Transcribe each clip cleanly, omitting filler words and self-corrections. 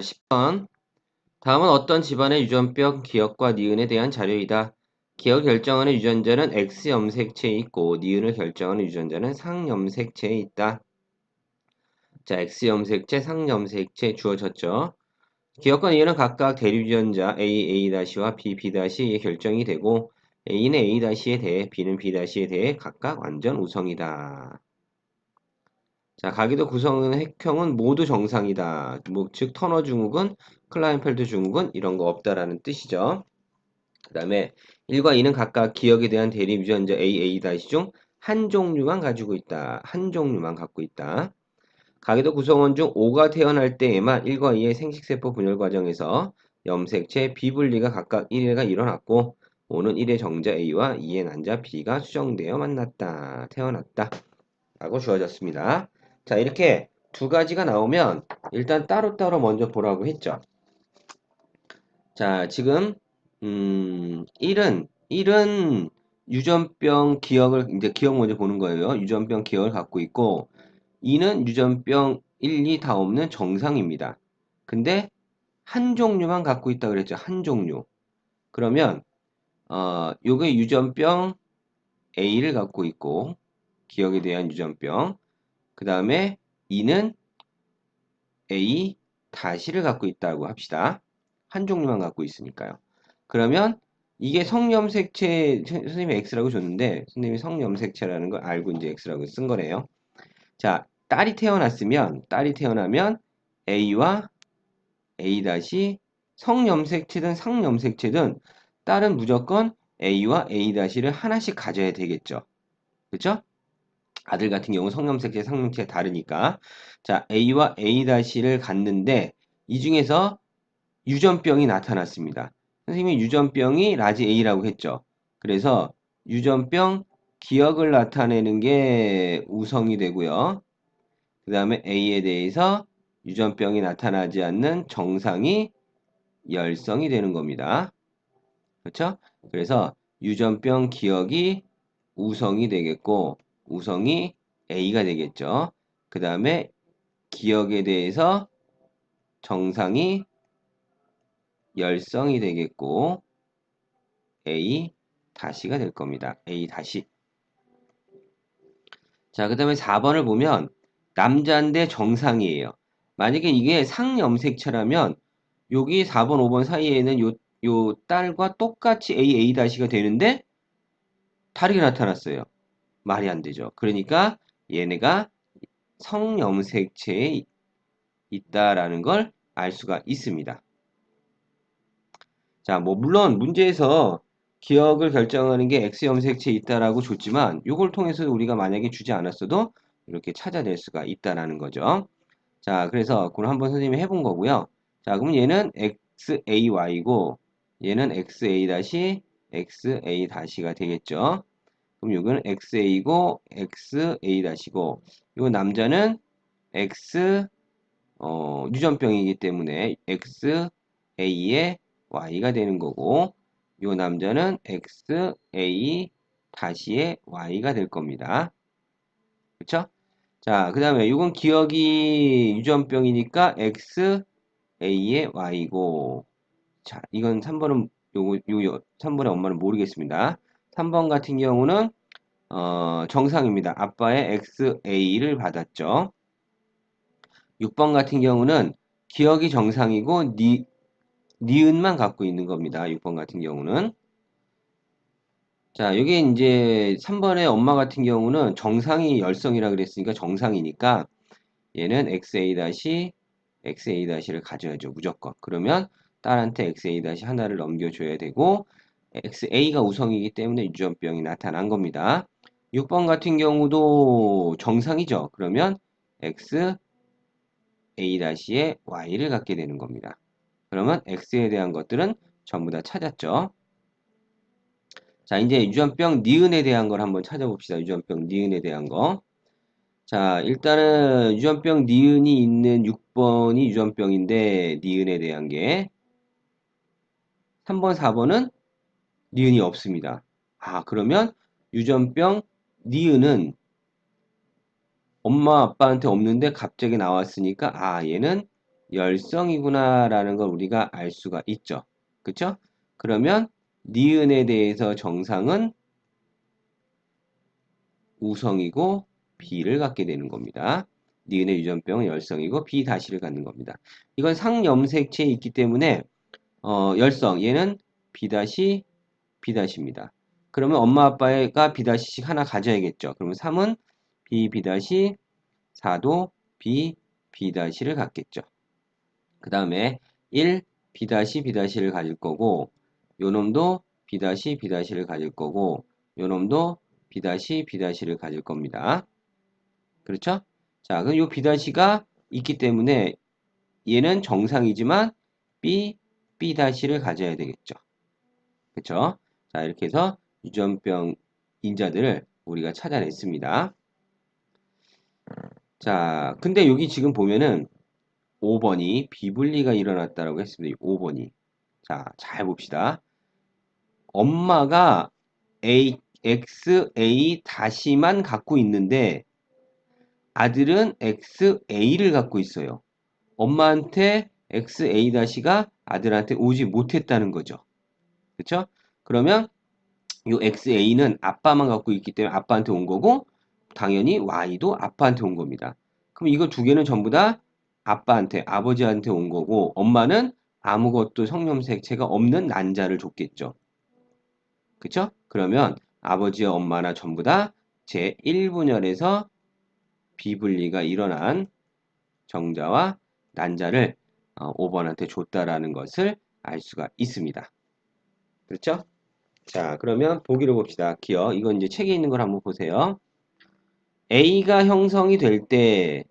10번. 다음은 어떤 집안의 유전병 기억과 니은에 대한 자료이다. 기억을 결정하는 유전자는 X 염색체에 있고 니은을 결정하는 유전자는 상 염색체에 있다. 자, X 염색체, 상 염색체 주어졌죠. 기억과 니은은 각각 대립 유전자 A, A-와 B, B-에 결정이 되고 A는 A-에 대해 B는 B-에 대해 각각 완전 우성이다. 자, 가기도 구성은 핵형은 모두 정상이다. 즉 터너 증후군, 클라인펠드 증후군 이런 거 없다라는 뜻이죠. 그 다음에 1과 2는 각각 기억에 대한 대립 유전자 A 중 한 종류만 가지고 있다. 한 종류만 갖고 있다. 가계도 구성원 중 5가 태어날 때에만 1과 2의 생식세포 분열 과정에서 염색체 비분리가 각각 1회가 일어났고 5는 1의 정자 A와 2의 난자 B가 수정되어 만났다. 태어났다. 라고 주어졌습니다. 자, 이렇게 두 가지가 나오면 일단 따로따로 먼저 보라고 했죠. 자, 지금 1은 유전병 기억을 이제 기억 먼저 보는 거예요. 유전병 기억을 갖고 있고 2는 유전병 1, 2 다 없는 정상입니다. 근데 한 종류만 갖고 있다 그랬죠. 한 종류. 그러면 요게 유전병 A를 갖고 있고 기억에 대한 유전병. 그다음에 2는 A 다시를 갖고 있다고 합시다. 한 종류만 갖고 있으니까요. 그러면 이게 성염색체 선생님이 X라고 줬는데 선생님이 성염색체라는 걸 알고 이제 X라고 쓴 거네요. 자, 딸이 태어나면 A와 A 다시 성염색체든 상염색체든 딸은 무조건 A와 A 다시를 하나씩 가져야 되겠죠. 그렇죠? 아들 같은 경우 성염색체, 상염색체 다르니까. 자, A와 A-를 갖는데 이 중에서 유전병이 나타났습니다. 선생님이 유전병이 라지 A라고 했죠. 그래서 유전병 기억을 나타내는 게 우성이 되고요. 그 다음에 A에 대해서 유전병이 나타나지 않는 정상이 열성이 되는 겁니다. 그렇죠? 그래서 유전병 기억이 우성이 되겠고 우성이 A가 되겠죠. 그 다음에 기억에 대해서 정상이 열성이 되겠고 A 다시가 될 겁니다. A 다시. 자, 그 다음에 4번을 보면 남자인데 정상이에요. 만약에 이게 상염색체라면 여기 4번, 5번 사이에는 요 딸과 똑같이 A 다시가 되는데 다르게 나타났어요. 말이 안 되죠. 그러니까 얘네가 성염색체에 있다라는 걸 알 수가 있습니다. 자, 뭐 물론 문제에서 기억을 결정하는 게 X 염색체에 있다라고 줬지만 이걸 통해서 우리가 만약에 주지 않았어도 이렇게 찾아낼 수가 있다라는 거죠. 자, 그래서 그걸 한번 선생님이 해본 거고요. 자, 그럼 얘는 XAY고 얘는 XA-XA-가 되겠죠. 그럼 이거는 XA고 XA-고 이 남자는 X 유전병이기 때문에 XA의 Y가 되는 거고 이 남자는 XA-의 Y가 될 겁니다. 그쵸? 자, 그 다음에 이건 기억이 유전병이니까 XA의 Y고 자, 이건 3번은 요 3번의 엄마는 모르겠습니다. 3번 같은 경우는 정상입니다. 아빠의 XA를 받았죠. 6번 같은 경우는 기억이 정상이고 니은만 갖고 있는 겁니다. 6번 같은 경우는. 자, 여기 이제 3번의 엄마 같은 경우는 정상이 열성이라 그랬으니까 정상이니까 얘는 XA-를 가져야죠. 무조건. 그러면 딸한테 XA- 하나를 넘겨줘야 되고 XA가 우성이기 때문에 유전병이 나타난 겁니다. 6번 같은 경우도 정상이죠. 그러면 XA-의 Y를 갖게 되는 겁니다. 그러면 X에 대한 것들은 전부 다 찾았죠. 자, 이제 유전병 니은에 대한 걸 한번 찾아봅시다. 유전병 니은에 대한 거. 자, 일단은 유전병 니은이 있는 6번이 유전병인데 니은에 대한 게 3번, 4번은 니은이 없습니다. 아, 그러면 유전병 니은은 엄마 아빠한테 없는데 갑자기 나왔으니까 아, 얘는 열성이구나라는 걸 우리가 알 수가 있죠. 그쵸? 그러면 니은에 대해서 정상은 우성이고 비를 갖게 되는 겁니다. 니은의 유전병은 열성이고 비 다시를 갖는 겁니다. 이건 상염색체에 있기 때문에 열성 얘는 비 다시 비 다시입니다. 그러면 엄마 아빠가 비 다시씩 하나 가져야겠죠. 그러면 3은 비 다시 4도 비 다시를 갖겠죠. 그 다음에 1 비 다시 비 다시를 가질 거고 요 놈도 비 다시 비 다시를 가질 거고 요 놈도 비 다시 비 다시를 가질 겁니다. 그렇죠? 자, 그럼 요 비 다시가 있기 때문에 얘는 정상이지만 B 다시를 가져야 되겠죠. 그렇죠? 자, 이렇게 해서 유전병 인자들을 우리가 찾아냈습니다. 자, 근데 여기 지금 보면은 5번이 비분리가 일어났다라고 했습니다. 5번이. 자, 잘 봅시다. 엄마가 XA 다시만 갖고 있는데 아들은 XA를 갖고 있어요. 엄마한테 XA 다시가 아들한테 오지 못했다는 거죠. 그렇죠? 그러면 이 XA는 아빠만 갖고 있기 때문에 아빠한테 온 거고 당연히 Y도 아빠한테 온 겁니다. 그럼 이거 두 개는 전부 다 아빠한테, 아버지한테 온 거고 엄마는 아무것도 성염색체가 없는 난자를 줬겠죠. 그쵸? 그러면 아버지와 엄마나 전부 다 제1분열에서 비분리가 일어난 정자와 난자를 5번한테 줬다라는 것을 알 수가 있습니다. 그렇죠? 자, 그러면 보기로 봅시다. 기억. 이건 이제 책에 있는 걸 한번 보세요. A가 형성이 될 때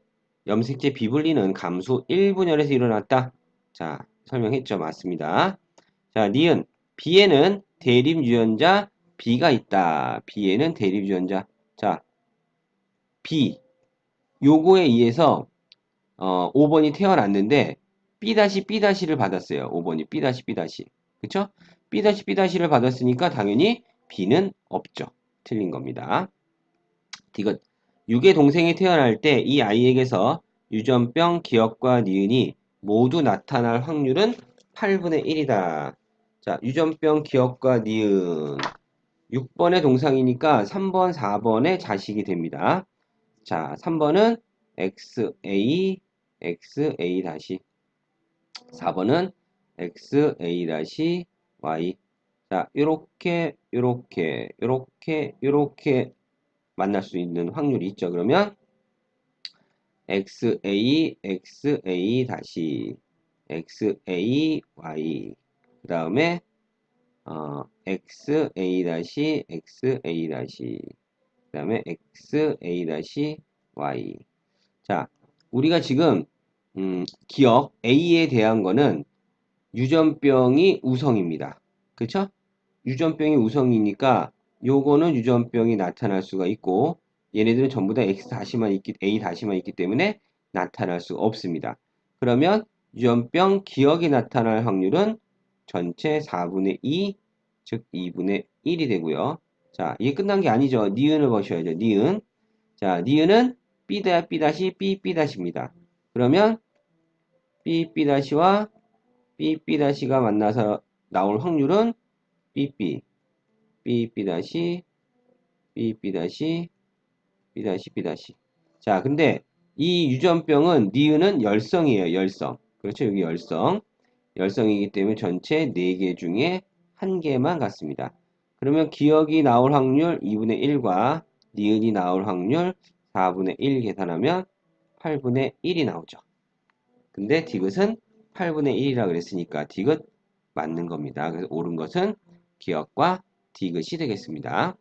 염색체 비분리는 감수 1분열에서 일어났다. 자, 설명했죠. 맞습니다. 자, 니은. B에는 대립 유전자 B가 있다. B에는 대립 유전자. 자, B. 요거에 의해서 5번이 태어났는데 B-를 받았어요. 5번이 B-. 그쵸? B-를 받았으니까 당연히 B는 없죠. 틀린 겁니다. 디귿. 6의 동생이 태어날 때 이 아이에게서 유전병 기억과 니은이 모두 나타날 확률은 8분의 1이다. 자, 유전병 기억과 니은. 6번의 동상이니까 3번, 4번의 자식이 됩니다. 자, 3번은 XA, XA 다시. 4번은 XA 다시 Y. 자, 요렇게 만날 수 있는 확률이 있죠. 그러면 XA, XA 다시, XA Y. 그 다음에 XA 다시, XA 다시. 그 다음에 XA 다시 Y. 자, 우리가 지금 기억 A에 대한 거는 유전병이 우성입니다. 그쵸? 유전병이 우성이니까 요거는 유전병이 나타날 수가 있고 얘네들은 전부 다 A 다시만 있기 때문에 나타날 수 없습니다. 그러면 유전병 기억이 나타날 확률은 전체 4분의 2, 즉 2분의 1이 되고요. 자, 이게 끝난 게 아니죠. 니은을 보셔야죠. 니은. 자, 니은은 B 다시 B 다시입니다. 그러면 B 다시와 B 다시가 만나서 나올 확률은 B 다시 B 다시 B 다시. 자, 근데 이 유전병은 니은은 열성이에요. 열성. 그렇죠? 여기 열성. 열성이기 때문에 전체 4개 중에 1개만 같습니다. 그러면 기억이 나올 확률 2분의 1과 니은이 나올 확률 4분의 1 계산하면 8분의 1이 나오죠. 근데 디귿은 8분의 1이라 그랬으니까 디귿 맞는 겁니다. 그래서 옳은 것은 기억과 디귿이 되겠습니다.